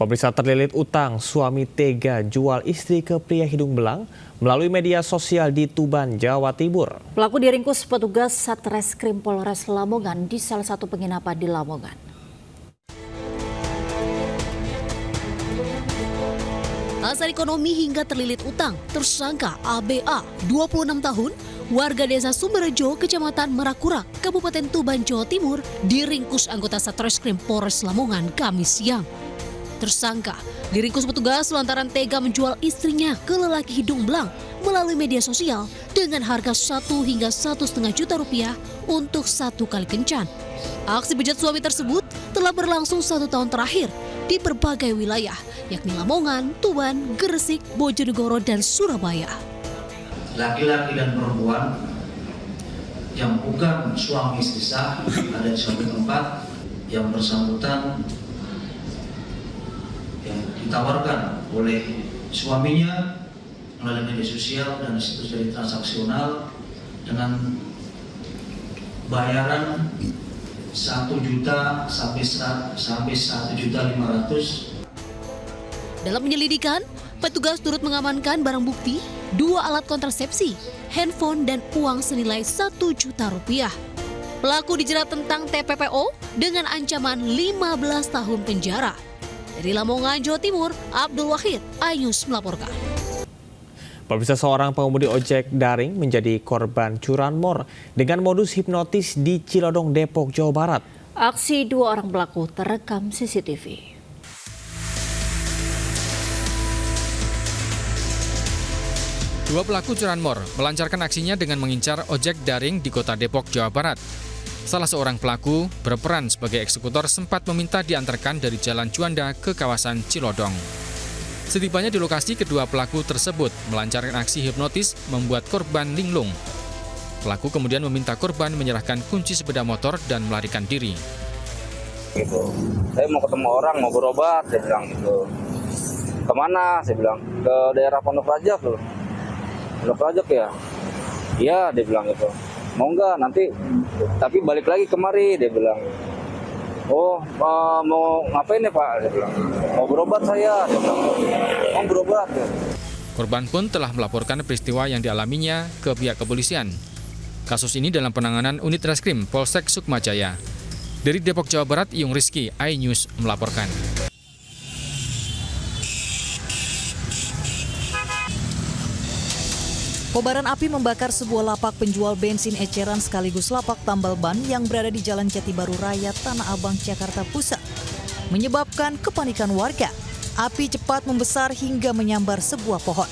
Pemirsa, terlilit utang, suami tega jual istri ke pria hidung belang melalui media sosial di Tuban, Jawa Timur. Pelaku diringkus petugas Satreskrim Polres Lamongan di salah satu penginapan di Lamongan. Asal ekonomi hingga terlilit utang, tersangka ABA, 26 tahun, warga desa Sumberjo, Kecamatan Merakura, Kabupaten Tuban, Jawa Timur, diringkus anggota Satreskrim Polres Lamongan Kamis siang. Tersangka diringkus petugas lantaran tega menjual istrinya ke lelaki hidung belang melalui media sosial dengan harga 1 hingga 1,5 juta rupiah untuk 1 kali kencan. Aksi bejat suami tersebut telah berlangsung 1 tahun terakhir di berbagai wilayah, yakni Lamongan, Tuban, Gresik, Bojonegoro, dan Surabaya. Laki-laki dan perempuan yang bukan suami istri sah ada di suatu tempat yang bersangkutan yang ditawarkan oleh suaminya melalui media sosial dan disitu jadi transaksional dengan bayaran 1 juta sampai 1,5 juta. Dalam penyelidikan, petugas turut mengamankan barang bukti, 2 alat kontrasepsi, handphone, dan uang senilai 1 juta rupiah. Pelaku dijerat tentang TPPO dengan ancaman 15 tahun penjara. Dari Lamongan, Jawa Timur, Abdul Wahid, iNews melaporkan. Pemirsa, seorang pengemudi ojek daring menjadi korban curanmor dengan modus hipnotis di Cilodong, Depok, Jawa Barat. Aksi 2 orang pelaku terekam CCTV. Dua pelaku curanmor melancarkan aksinya dengan mengincar ojek daring di kota Depok, Jawa Barat. Salah seorang pelaku berperan sebagai eksekutor sempat meminta diantarkan dari Jalan Juanda ke kawasan Cilodong. Setibanya di lokasi, kedua pelaku tersebut melancarkan aksi hipnotis membuat korban linglung. Pelaku kemudian meminta korban menyerahkan kunci sepeda motor dan melarikan diri. Gitu. Saya mau ketemu orang, mau berobat, saya bilang gitu. Kemana? Saya bilang ke daerah Pondok Rajak loh. Pondok Rajak ya? Iya, dia bilang gitu. Mau nggak nanti, tapi balik lagi kemari, dia bilang. Oh, mau ngapain ya Pak? Dia bilang. Mau berobat saya, dia bilang. Mau berobat. Ya. Korban pun telah melaporkan peristiwa yang dialaminya ke pihak kepolisian. Kasus ini dalam penanganan unit reskrim Polsek Sukmajaya. Dari Depok, Jawa Barat, Iyung Rizky, iNews melaporkan. Kobaran api membakar sebuah lapak penjual bensin eceran sekaligus lapak tambal ban yang berada di Jalan Jati Baru Raya, Tanah Abang, Jakarta Pusat. Menyebabkan kepanikan warga. Api cepat membesar hingga menyambar sebuah pohon.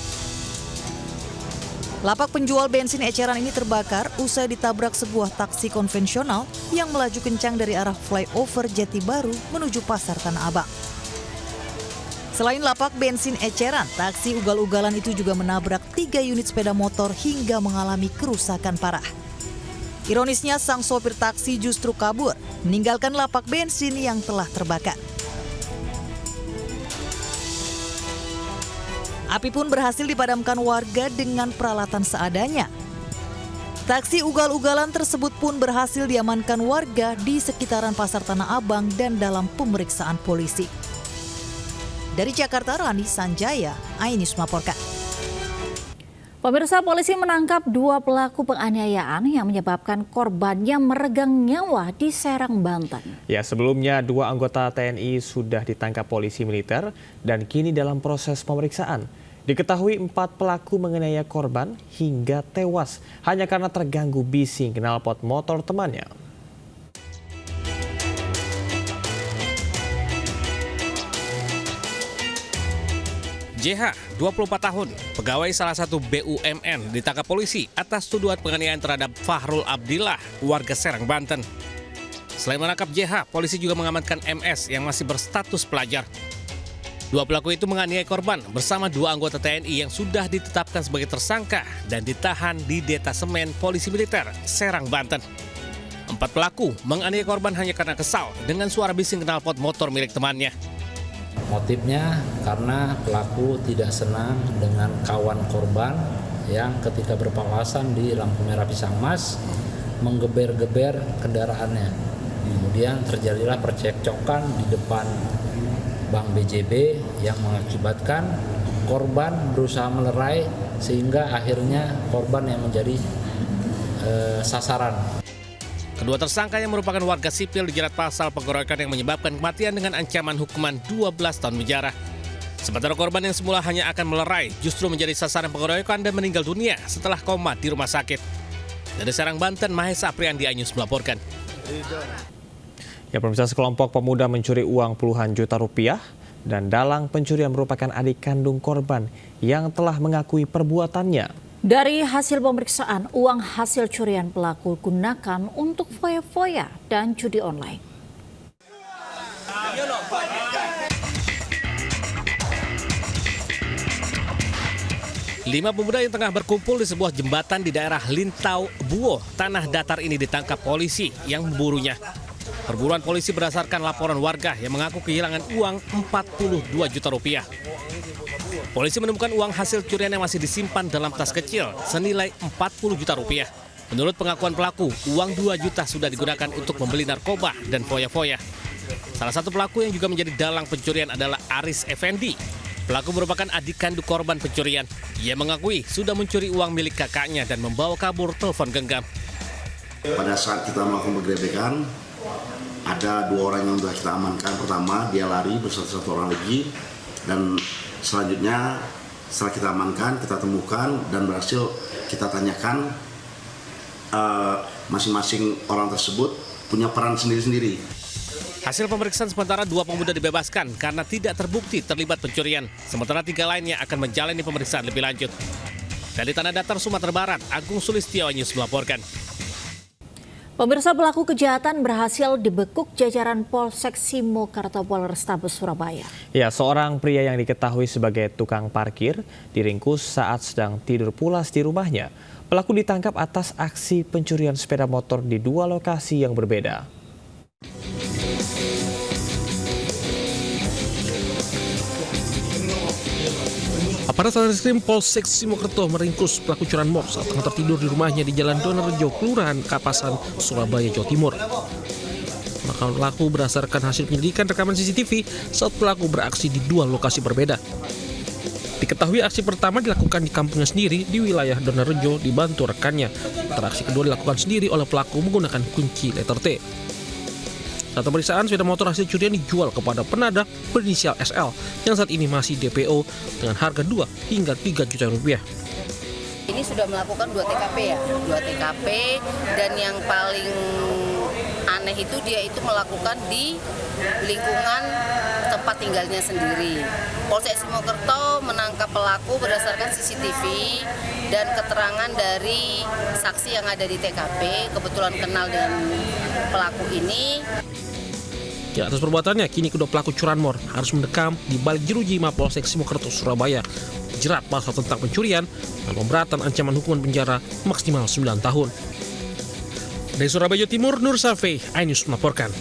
Lapak penjual bensin eceran ini terbakar usai ditabrak sebuah taksi konvensional yang melaju kencang dari arah flyover Jati Baru menuju Pasar Tanah Abang. Selain lapak bensin eceran, taksi ugal-ugalan itu juga menabrak 3 unit sepeda motor hingga mengalami kerusakan parah. Ironisnya, sang sopir taksi justru kabur, meninggalkan lapak bensin yang telah terbakar. Api pun berhasil dipadamkan warga dengan peralatan seadanya. Taksi ugal-ugalan tersebut pun berhasil diamankan warga di sekitaran Pasar Tanah Abang dan dalam pemeriksaan polisi. Dari Jakarta, Rani Sanjaya, iNews melaporkan. Pemirsa, polisi menangkap 2 pelaku penganiayaan yang menyebabkan korbannya meregang nyawa di Serang, Banten. Ya, sebelumnya 2 anggota TNI sudah ditangkap polisi militer dan kini dalam proses pemeriksaan. Diketahui 4 pelaku menganiaya korban hingga tewas hanya karena terganggu bising knalpot motor temannya. JH, 24 tahun, pegawai salah satu BUMN ditangkap polisi atas tuduhan penganiayaan terhadap Fahrul Abdillah, warga Serang, Banten. Selain menangkap JH, polisi juga mengamankan MS yang masih berstatus pelajar. 2 pelaku itu menganiaya korban bersama 2 anggota TNI yang sudah ditetapkan sebagai tersangka dan ditahan di Detasemen Polisi Militer, Serang, Banten. 4 pelaku menganiaya korban hanya karena kesal dengan suara bising knalpot motor milik temannya. Motifnya karena pelaku tidak senang dengan kawan korban yang ketika berpapasan di lampu merah Pisang Mas menggeber-geber kendaraannya. Kemudian terjadilah percekcokan di depan Bank BJB yang mengakibatkan korban berusaha melerai sehingga akhirnya korban yang menjadi sasaran. Kedua tersangka yang merupakan warga sipil dijerat pasal pengeroyokan yang menyebabkan kematian dengan ancaman hukuman 12 tahun penjara. Sementara korban yang semula hanya akan melerai justru menjadi sasaran pengeroyokan dan meninggal dunia setelah koma di rumah sakit. Dari Serang, Banten, Mahesa Apriandi, iNews melaporkan. Ya, pemirsa, sekelompok pemuda mencuri uang puluhan juta rupiah dan dalang pencurian merupakan adik kandung korban yang telah mengakui perbuatannya. Dari hasil pemeriksaan, uang hasil curian pelaku gunakan untuk foya-foya dan judi online. Lima pemuda yang tengah berkumpul di sebuah jembatan di daerah Lintau, Buo, tanah datar ini ditangkap polisi yang memburunya. Perburuan polisi berdasarkan laporan warga yang mengaku kehilangan uang 42 juta rupiah. Polisi menemukan uang hasil curian yang masih disimpan dalam tas kecil senilai 40 juta rupiah. Menurut pengakuan pelaku, uang 2 juta sudah digunakan untuk membeli narkoba dan foya-foya. Salah satu pelaku yang juga menjadi dalang pencurian adalah Aris Effendi. Pelaku merupakan adik kandung korban pencurian. Ia mengakui sudah mencuri uang milik kakaknya dan membawa kabur telepon genggam. Pada saat kita melakukan penggerebekan, ada 2 orang yang sudah kita amankan. Pertama, dia lari bersama 1 orang lagi. Dan selanjutnya setelah kita amankan, kita temukan dan berhasil kita tanyakan, masing-masing orang tersebut punya peran sendiri-sendiri. Hasil pemeriksaan sementara 2 pemuda dibebaskan karena tidak terbukti terlibat pencurian. Sementara 3 lainnya akan menjalani pemeriksaan lebih lanjut. Dari Tanah Datar, Sumatera Barat, Agung Sulistyo, iNews melaporkan. Pemirsa, pelaku kejahatan berhasil dibekuk jajaran Polsek Simokerto Polrestabes Surabaya. Ya, seorang pria yang diketahui sebagai tukang parkir diringkus saat sedang tidur pulas di rumahnya. Pelaku ditangkap atas aksi pencurian sepeda motor di 2 lokasi yang berbeda. Aparat Satreskrim Polsek Simokerto meringkus pelaku curanmor saat tengah tertidur di rumahnya di Jalan Donorejo, Kelurahan Kapasan, Surabaya, Jawa Timur. Penangkapan pelaku berdasarkan hasil penyelidikan rekaman CCTV saat pelaku beraksi di 2 lokasi berbeda. Diketahui aksi pertama dilakukan di kampungnya sendiri di wilayah Donorejo dibantu rekannya. Aksi kedua dilakukan sendiri oleh pelaku menggunakan kunci letter T. Saat pemeriksaan, sepeda motor hasil curian dijual kepada penadah berinisial SL yang saat ini masih DPO dengan harga 2 hingga 3 juta rupiah. Ini sudah melakukan 2 TKP ya, 2 TKP, dan yang paling aneh itu dia itu melakukan di lingkungan tempat tinggalnya sendiri. Polsek Simokerto menangkap pelaku berdasarkan CCTV dan keterangan dari saksi yang ada di TKP, kebetulan kenal dengan pelaku ini. Ya, atas perbuatannya, kini kedua pelaku curanmor harus mendekam di balik jeruji Mapolsek Simokerto, Surabaya. Jerat pasal tentang pencurian dan pemberatan ancaman hukuman penjara maksimal 9 tahun. Dari Surabaya, Jawa Timur, Nur Safi, iNews melaporkan.